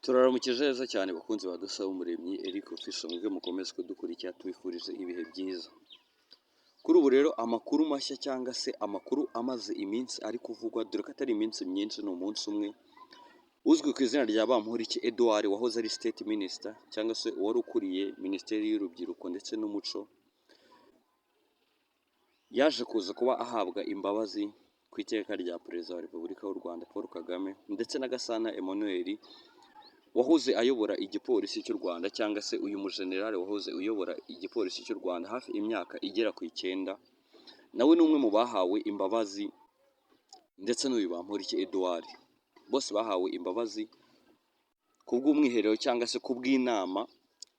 Turaramukije neza cyane bakunzi badusaba umuremyi Eric Official mwebwe mukomeze kudukurikira tubifurije ibihe byiza. Kuri ubu rero amakuru mashya cyangwa se amakuru amaze iminsi ari kuvugwa dore ko atari iminsi myinshi ni umunsi umwe, uzwi ku izina rya Bamporiki Edouard wahoze ari State Minister cyangwa se uwari ukuriye Minisiteri y'Urubyiruko ndetse n'Umuco, yaje kuza kuba ahabwa imbabazi ku iteka rya Perezida wa Repubulika y'u Rwanda Paul Kagame ndetse na Gasana Emmanuel wahoze ayobora igipolisi cy'u Rwanda cyangwa se uyu mujenerali wahoze uyobora igipolisi cy'u Rwanda hafi imyaka igera ku 9, nawe ni umwe mu bahawe imbabazi ndetse n'uyu Bamporiki Edouard, bose bahawe imbabazi ku bw'umwiherero cyangwa se ku bw'inama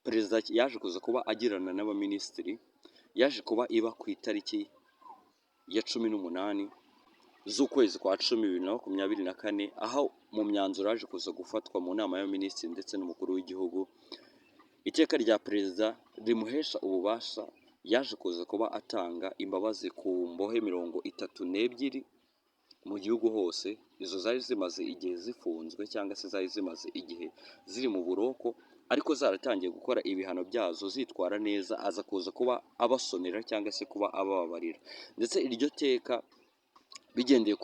perezida yaje kuza kuba agirana n'abaminisitiri, yaje kuba iba ku itariki ya 18 z'ukwezi kwa 10 2024, aho mu myanzuro yaje kuza gufatwa mu nama y'abaminisitiri ndetse n'umukuru w'igihugu, iteka rya perezida rimuhesha ububasha yaje kuza kuba atanga imbabazi ku mbohe 32 mu gihugu hose. Izo zari zimaze igihe zifunzwe cyangwa se zari zimaze igihe ziri mu buroko, ariko zaratangiye gukora ibihano byazo zitwara neza, aza kuza kuba abasonera cyangwa se kuba abababarira, ndetse iryo teka bigendeye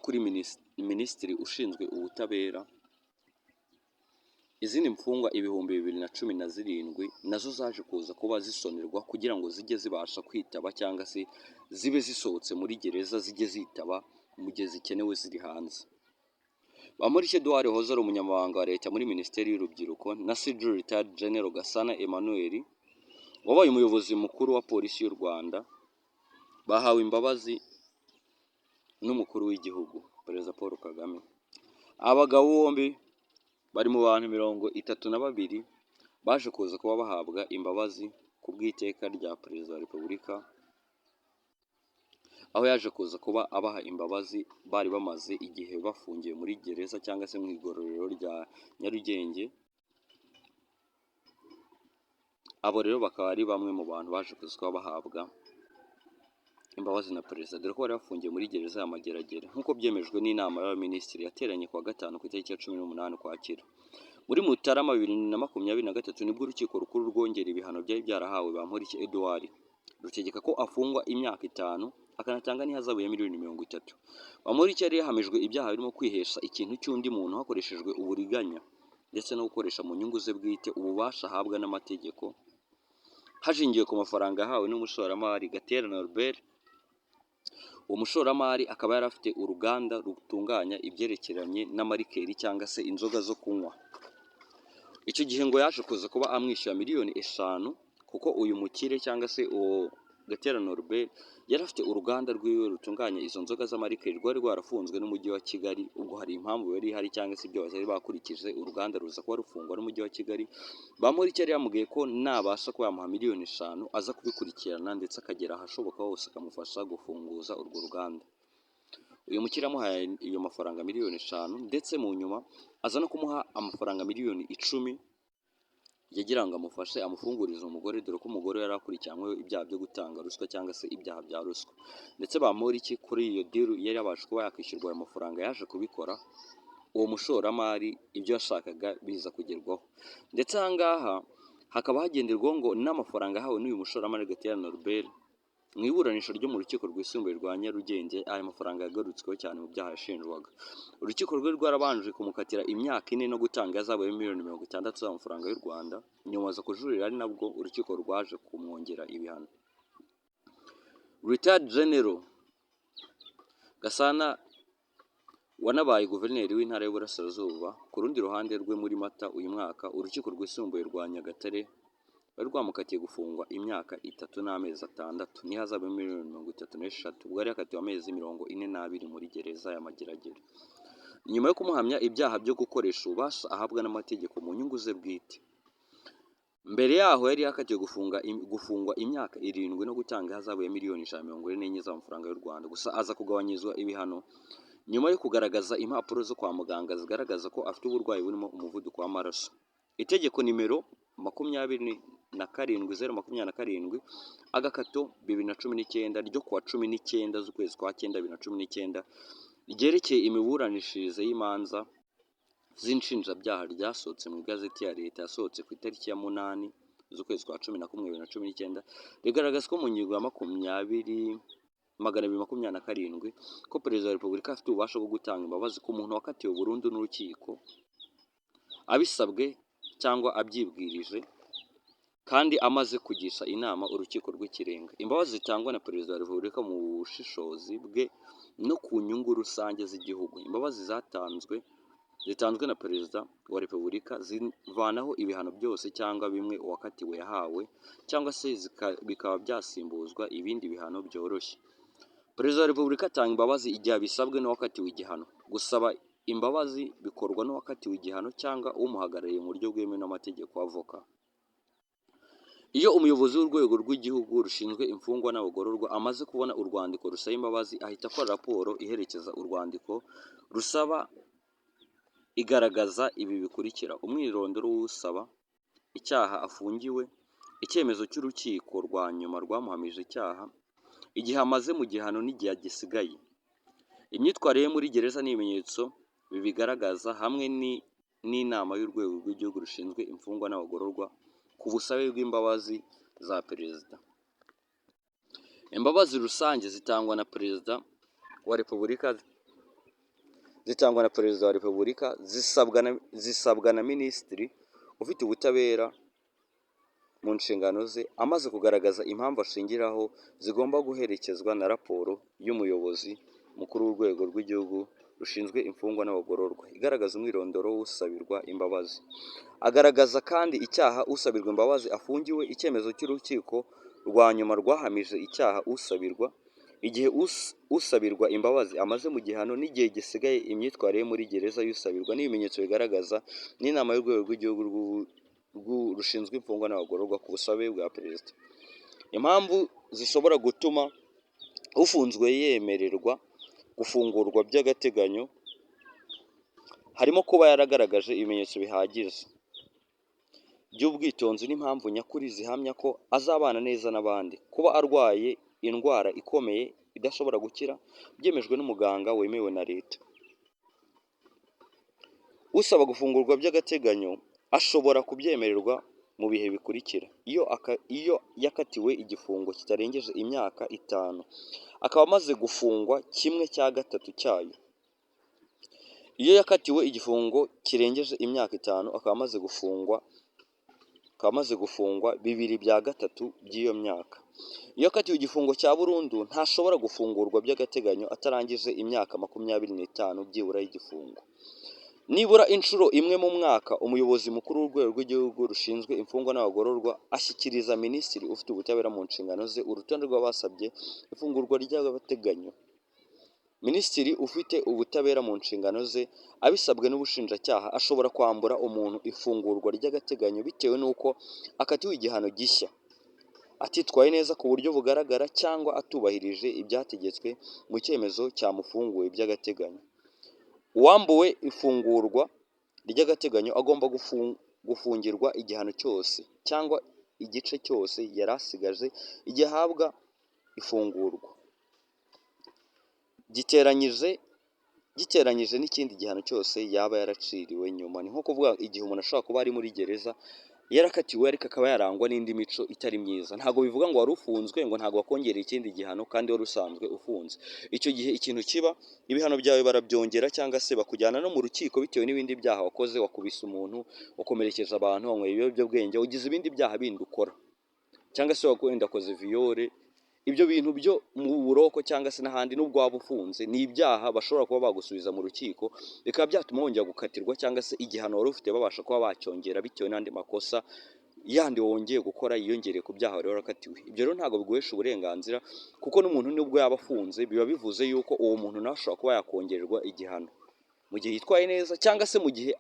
kuri minisitiri ushinzwe ubutabera, izindi mfungwa 2017 nazo zaje kuza kuba zisonerwa kugira ngo zijye zibasha kwitaba cyangwa se zibe zisohotse muri gereza zijye zitaba mu gihe zikenewe ziri hanze. Bamporiki Edouard wahoze ari umunyamabanga wa leta muri Minisiteri y'Urubyiruko na Civil Retired General Gasana Emmanuel wabaye umuyobozi mukuru wa polisi y'u Rwanda bahawe imbabazi n'umukuru w'igihugu Perezida Paul Kagame. Abagabo bombi bari mu bantu 32 baje kuza kuba bahabwa imbabazi ku bw'iteka rya Perezida wa Repubulika, aho yaje kuza kuba abaha imbabazi bari bamaze igihe bafungiye muri gereza cyangwa se mu igororero rya Nyarugenge. Abo rero bakaba ari bamwe mu bantu baje kuza kuba bahabwa imbabazi na perezida, dore ko bari bafungiye muri gereza ya Mageragere nk'uko byemejwe n'inama y'abaminisitiri yateranye kuwa 5 ku itariki ya 18 Ukwakira. Muri Mutarama 2023 nibwo urukiko rukuru rwongera ibihano byari byarahawe Bamporiki Edouard, rutegeka ko afungwa imyaka 5 akanatanga n'ihazabu ya miliyoni 30. Bamporiki yari yahamijwe ibyaha birimo kwihesha ikintu cy'undi muntu hakoreshejwe uburiganya ndetse no gukoresha mu nyungu ze bwite ububasha ahabwa n'amategeko hashingiwe ku mafaranga yahawe n'umushoramari Gatera Norbert. Uwo mushoramari akaba yari afite uruganda rutunganya ibyerekeranye n'amarikeri cyangwa se inzoga zo kunywa. Icyo gihe ngo yaje kuza kuba amwishyura miliyoni 5 kuko uyu mukire cyangwa se uwo Gatera Norbert yari afite uruganda rwiwe rutunganya izo nzoga z'amarikeri rwari rwarafunzwe n'umujyi wa Kigali. Ubwo hari impamvu yari ihari cyangwa se ibyo bari bakurikije, uruganda ruza kuba rufungwa n'umujyi wa Kigali. Bamporiki yari yamubwiye ko nabasha kuba yamuha miliyoni 5 aza kubikurikirana ndetse akagera ahashoboka hose akamufasha gufunguza urwo ruganda. Uyu mukire amuhaye iyo mafaranga miliyoni 5 ndetse mu nyuma aza no kumuha amafaranga miliyoni 10 yagira ngo amufashe amufungurize umugore, dore ko umugore yari akurikiranyweho ibyaha byo gutanga ruswa cyangwa se ibyaha bya ruswa. Ndetse Bamporiki kuri iyo deal yari yabasha kuba yakwishyurwa ayo mafaranga yaje kubikora, uwo mushoramari ibyo yashakaga biza kugerwaho. Ndetse aha ngaha hakaba hagenderwaho ngo n'amafaranga yahawe n'uyu mushoramari Gatera Norbert mu iburanisha ryo mu rukiko rwisumbuye rwa Nyarugenge, aya mafaranga yagarutsweho cyane mu byaha yashinjwaga. Urukiko rwe rwarabanje kumukatira imyaka 4 no gutanga ihazabu ya miliyoni 60 z'amafaranga y'u Rwanda, nyuma aza kujurira ari nabwo urukiko rwaje kumwongera ibihano. Retired General Gasana wanabaye guverineri w'intara y'Uburasirazuba, ku rundi ruhande rwe muri Mata uyu mwaka urukiko rwisumbuye rwa Nyagatare bari rwamukatiye gufungwa imyaka 3 n'amezi 6 n'ihazabu ya miliyoni 33, ubwo yari yakatiwe amezi 42 muri gereza ya Mageragere, nyuma yo kumuhamya ibyaha byo gukoresha ububasha ahabwa n'amategeko mu nyungu ze bwite. Mbere yaho yari yakatiwe gufungwa imyaka 7 no gutanga ihazabu ya miliyoni 144 z'amafaranga y'u Rwanda. Gusa aza kugabanyirizwa ibihano nyuma yo kugaragaza impapuro zo kwa muganga zigaragaza ko afite uburwayi burimo umuvuduko w'amaraso. Itegeko nimero 27/027 agakato 2019 ryo kuwa 19 z'ukwezi kwa 9 2019 ryerekeye imiburanishirize y'imanza z'inshinjabyaha ryasohotse mu igazeti ya leta yasohotse ku itariki ya 8 z'ukwezi kwa 11 2019 rigaragaza ko mu ngingo ya 227 ko perezida wa repubulika afite ububasha bwo gutanga imbabazi ku muntu wakatiwe burundu n'urukiko abisabwe cyangwa abyibwirije kandi amaze kugisha inama urukiko rw'ikirenga. Imbabazi zitangwa na perezida wa repubulika mu bushishozi bwe no ku nyungu rusange z'igihugu. Imbabazi zitanzwe na perezida wa repubulika zivanaho ibihano byose cyangwa bimwe uwakatiwe yahawe cyangwa se bikaba byasimbuzwa ibindi bihano byoroshye. Perezida wa repubulika atanga imbabazi igihe abisabwe n'uwakatiwe igihano. Gusaba imbabazi bikorwa n'uwakatiwe igihano cyangwa umuhagarariye mu buryo bwemewe n'amategeko avoka. Iyo umuyobozi w'urwego rw'igihugu rushinzwe imfungwa n'abagororwa amaze kubona urwandiko rusaba imbabazi, ahita akora raporo iherekeza urwandiko rusaba igaragaza ibi bikurikira: umwirondoro w'usaba, icyaha afungiwe, icyemezo cy'urukiko rwa nyuma rwamuhamije icyaha, igihe amaze mu gihano n'igihe gisigaye, imyitwarire muri gereza n'ibimenyetso bibigaragaza, hamwe n'inama y'urwego rw'igihugu rushinzwe imfungwa n'abagororwa ku busabe bw'imbabazi za perezida. Imbabazi rusange zitangwa na perezida wa repubulika zisabwa na minisitiri ufite ubutabera mu nshingano ze amaze kugaragaza impamvu ashingiraho, zigomba guherekezwa na raporo y'umuyobozi mukuru w'urwego rw'igihugu rushinzwe imfungwa n'abagororwa igaragaza umwirondoro w'usabirwa imbabazi. Agaragaza kandi icyaha usabirwa imbabazi afungiwe, icyemezo cy'urukiko rwa nyuma rwahamije icyaha usabirwa, igihe usabirwa imbabazi amaze mu gihano n'igihe gisigaye, imyitwarire muri gereza y'usabirwa n'ibimenyetso bigaragaza, n'inama y'urwego rw'igihugu rushinzwe imfungwa n'abagororwa ku busabe bwa perezida. Impamvu zishobora gutuma ufunzwe yemererwa gufungurwa by'agateganyo harimo kuba yaragaragaje ibimenyetso bihagije by'ubwitonzi n'impamvu nyakuri zihamya ko azabana neza n'abandi, kuba arwaye indwara ikomeye idashobora gukira byemejwe n'umuganga wemewe na leta. Usaba gufungurwa by'agateganyo ashobora kubyemererwa mu bihe bikurikira: iyo yakatiwe igifungo kitarengeje imyaka 5 akaba amaze gufungwa 1/3 cyayo, iyo yakatiwe igifungo kirengeje imyaka 5 akaba amaze gufungwa 2/3 by'iyo myaka, iyo yakatiwe igifungo cya burundu ntashobora gufungurwa by'agateganyo atarangije imyaka 25 byibura y'igifungo. Nibura inshuro imwe mu mwaka, umuyobozi mukuru w'urwego rw'igihugu rushinzwe imfungwa n'abagororwa ashyikiriza minisitiri ufite ubutabera mu nshingano ze urutonde rw'abasabye ifungurwa ry'agateganyo. Minisitiri ufite ubutabera mu nshingano ze abisabwe n'ubushinjacyaha ashobora kwambura umuntu ifungurwa ry'agateganyo bitewe n'uko akatiwe igihano gishya, atitwaye neza ku buryo bugaragara cyangwa atubahirije ibyategetswe mu cyemezo cyamufunguye by'agateganyo. Uwambuwe ifungurwa ry'agateganyo agomba gufungirwa igihano cyose cyangwa igice cyose yari asigaje igihe ahabwa ifungurwa, giteranyije n'ikindi gihano cyose yaba yaraciriwe nyuma. Ni nko kuvuga igihe umuntu ashobora kuba ari muri gereza yarakatiwe ariko akaba yarangwa n'indi mico itari myiza, ntabwo bivuga ngo wari ufunzwe ngo ntabwo wakongerera ikindi gihano kandi wari usanzwe ufunze. Icyo gihe ikintu kiba, ibihano byawe barabyongera cyangwa se bakujyana no mu rukiko bitewe n'ibindi byaha wakoze, wakubise umuntu, wakomerekeje abantu, wanyweye ibiyobyabwenge, ugize ibindi byaha bindi ukora, cyangwa se wenda wakoze viyore. Ibyo bintu byo mu buroko cyangwa se n'ahandi n'ubwo waba ufunze ni ibyaha bashobora kuba bagusubiza mu rukiko, bikaba byatuma wongera gukatirwa cyangwa se igihano wari ufite babasha kuba bacyongera bitewe n'andi makosa yandi wongeye gukora yiyongereye ku byaha wari warakatiwe. Ibyo rero ntabwo biguhesha uburenganzira, kuko n'umuntu nubwo yaba afunze biba bivuze yuko uwo muntu nawe ashobora kuba yakongererwa igihano mu gihe yitwaye neza, cyangwa se mu gihe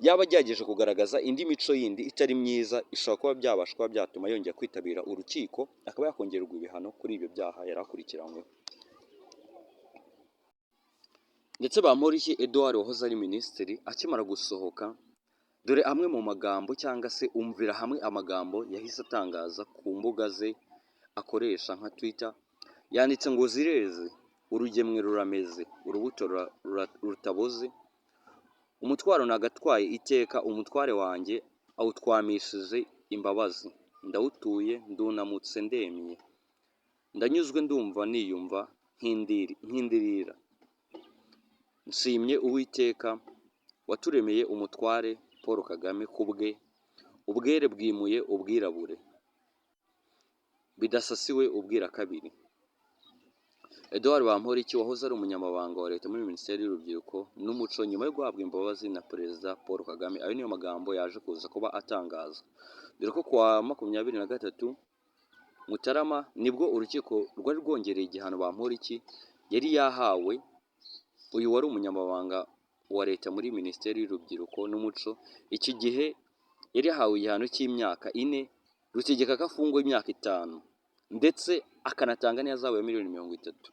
yaba agerageje kugaragaza indi mico yindi itari myiza ishobora kuba byabasha kuba byatuma yongera kwitabira urukiko, akaba yakongererwa ibihano kuri ibyo byaha yari akurikiranyweho. Ndetse Bamporiki Edouard wahoze ari minisitiri akimara gusohoka, dore amwe mu magambo cyangwa se umvira hamwe amagambo yahise atangaza ku mbuga ze akoresha nka Twitter. Yanditse ngo zireze, urugemwe rurameze, urubuto rutaboze, umutwaro nagatwaye iteka umutware wanjye awutwamishije imbabazi, ndawutuye ndunamutse ndemye, ndanyuzwe ndumva niyumva nk'indirira, nshimye Uwiteka waturemeye umutware Paul Kagame kubwe, ubwere bwimuye ubwirabure, bidasasiwe ubwira kabiri. Edouard Bamporiki wahoze ari umunyamabanga wa leta muri Minisiteri y'Urubyiruko n'Umuco nyuma yo guhabwa imbabazi na Perezida Paul Kagame, ayo niyo magambo yaje kuza kuba atangaza, dore ko kuwa 23 Mutarama nibwo urukiko rwari rwongereye igihano Bamporiki yari yahawe. Uyu wari umunyamabanga wa leta muri Minisiteri y'Urubyiruko n'Umuco, iki gihe yari yahawe igihano cy'imyaka 4, rutegeka ko afungwa imyaka 5 ndetse akanatanga n'ihazabu ya miliyoni 30.